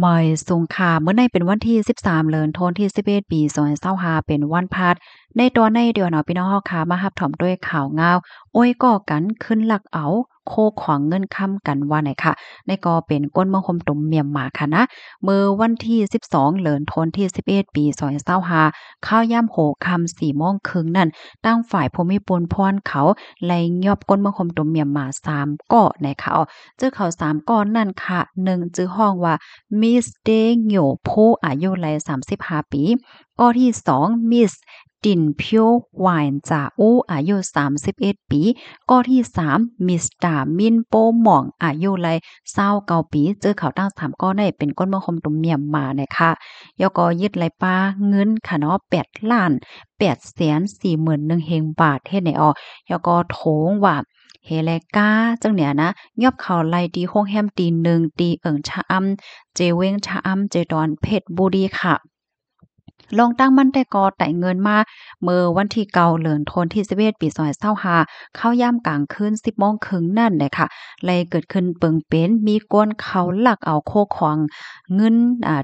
มอยสงขลาเมื่อในเป็นวันที่13เดือนธันวาคมที่11ปี2025เป็นวันพฤหัสในตอนในเดือนเนาะพี่น้องเฮาค่ะมารับถอมด้วยข่าวงาวโอ้ยก่อกันขึ้นลักเอาโคขวางเงินค้ำกันว่าไหนค่ะในก็เป็นก้นเมืองคมตุ่มเมียมมาค่ะนะเมื่อวันที่12เดือนธันวาคมที่11ปี2025ข้าวยามโหค่ำ4โมงครึ่งนั่นตั้งฝ่ายภูมิพลพรเขาไล่ยอบก้นเมืองคมตุ่มเมียมมา3ก้อในค่ะเจอเขา3ก้อนนั่นค่ะ1จื้อห้องว่า มิสเดโง่ผู้อายุไล35ปีข้อที่2มิสตินเพียวหวานจาอู้อายุ31ปีข้อที่3มิสตามินโปหม่องอายุไล29ปีเจอเขาตั้ง3ก้อได้เป็นก้นเมืองคมตุมเมียมมานะคะยก็ยึดไหลปลาเงินค่ะเนาะ8ล้าน841,000เฮงบาทเฮ็ดไหนออยก็โถงว่าเฮแลกาจังเนี่ยนะยอบเขาไล่ตีโฮงแฮมตี1ตีชะอำเจเวงชะอำเจดอนเพชรบุรีค่ะลองตั้งมันแต่กอแต่เงินมาเมื่อวันที่เกาเดือนธันวาคมที่11ปี2025เข้าย่ำกลางคืน10โมงครึ่งนั่นแหละค่ะเลยเกิดขึ้นเปิงเป็นมีกวนเขาลักเอาโคของเงิน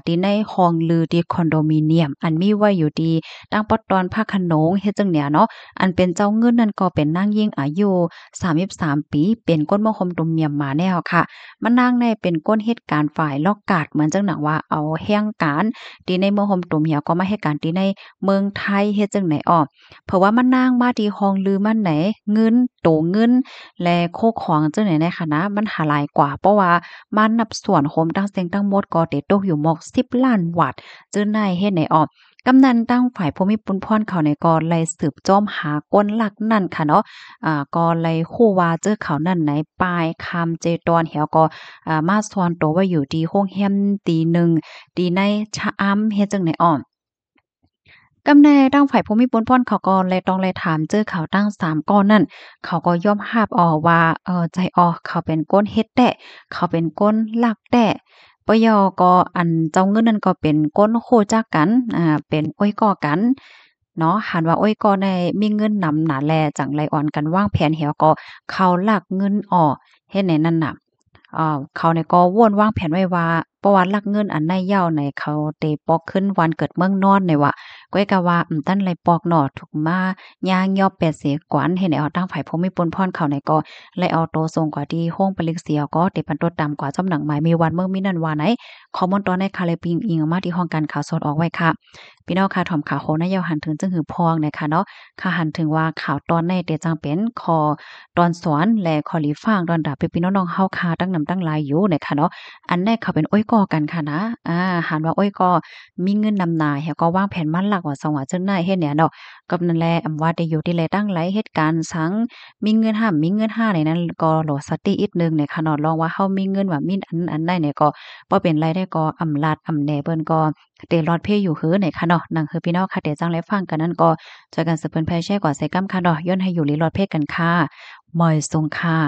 ที่ในห้องลือที่คอนโดมิเนียมอันมีไว้อยู่ดีตั้งปอดตอนภาคขนงเฮ็ดจังเนี่ยเนาะอันเป็นเจ้าเงินนั่นก็เป็นนางยิ่งอายุ33ปีเป็นก้นมะคมตุมเมียมมาแน่ค่ะมันนางในเป็นก้นเหตุการณ์ฝ่ายลอกกาดเหมือนจังหนังว่าเอาแห่งการที่ในเมืองห่มตุ่มเหี่ยวก็มาให้การที่ในเมืองไทยเฮ็ดจังไหนอ้อเพราะว่ามันนางมาที่ห้องลือมันไหนเงินโตเงินและโคของจังไหนในคณะมันหาหลายกว่าเพราะว่ามันนับส่วนโฮมตั้งเสียงตั้งหมดก็เตตกอยู่หมอก10ล้านวัตต์จึงได้เฮ็ดไหนอ้อกำนันตั้งฝ่ายภูมิพลพรเขาในกอไล่สืบจ้อมหาก้นหลักนั่นค่ะเนาะก็ไล่คู่ว่าเจอเขานั่นไหนปลายคำเจตอนเหี่ยวก็มาซ่อนตัวไว้อยู่ที่โรงแรมตีหนึ่งตีในชะอำเฮ็ดจังไหนอ้อกำแน่ตั้งฝ่ายภูมิพลพ่นเขาก็เลยต้องเลยถามเจอเขาตั้ง3ก้อนนั่นเขาก็ยอมรับว่าใจเขาเป็นก้นเฮ็ดแต้เขาเป็นก้นลักแต้ปยก็อันเจ้าเงินนั่นก็เป็นก้นโคจักกันเป็นอ้อยก่อกันเนาะหันว่าอ้อยก่อได้มีเงินนำหนาแลจังไรอ่อนกันวางแผนเหี่ยวก็เขาลักเงินเฮ็ดไหนนั่นน่ะเขาเนี่ยก็ว่นวางแผนไว้ว่าประวัติลักเงินอันในเย้าในเขาเตปอกขึ้นวันเกิดเมืองนอนในว่าก้อยกะว่าตั้นไรปอกหนอถูกมาย่างยอบเป็ดเสียกวนเห็นได้เอาตั้งฝ่ายภูมิพลพรเขาในก็เลยเอาโตส่งกว่าที่ห้องปลิกเสียก็เตปันตดตามกว่าจำหนังหมายมีวันเมืองมีนันวาไหนข้อมูลตอนในคาเลปิงอิงมาที่ห้องการข่าวสดออกไว้ค่ะพี่น้องค่ะถ่อมข่าวโคนายาวหันถึงจึงหือพองนะคะเนาะค่ะหันถึงว่าข่าวตอนในเตจังเป็นคอตอนสอนและคอลีฟางตอนดาบพี่น้องๆเฮาค่ะตั้งนำตั้งหลายอยู่นะคะเนาะอันแรกเขาเป็นอ้อยกอกันค่ะนะหันว่าอ้อยกอมีเงินนำหนาเฮาก็วางแผนมันหลักว่าสว่าจังได๋เฮ็ดเนี่ยเนาะกับนั่นแหละว่าได้อยู่ที่แลตั้งหลายเหตุการณ์สังมีเงินห้ามมีเงินห้าในนั้นก็โหลดสติอีกนึงในค่ะเนาะลองว่าเฮามีเงินว่ามีอันใดเนี่ยก็บ่เป็นไรได้ก็อำลาดอำแหน่เปิ้นก็เตรอดเพอยู่หือในค่ะเนาะนั่นคือพี่น้องค่ะเดี๋ยวจังไลฟังกันนั้นก็ช่วยกันสืบเพิ่นแพ่แชร์กว่าใส่กำค่ะเนาะย้อนให้อยู่ลีรอดเพกันค่ะมอยทรงค่ะ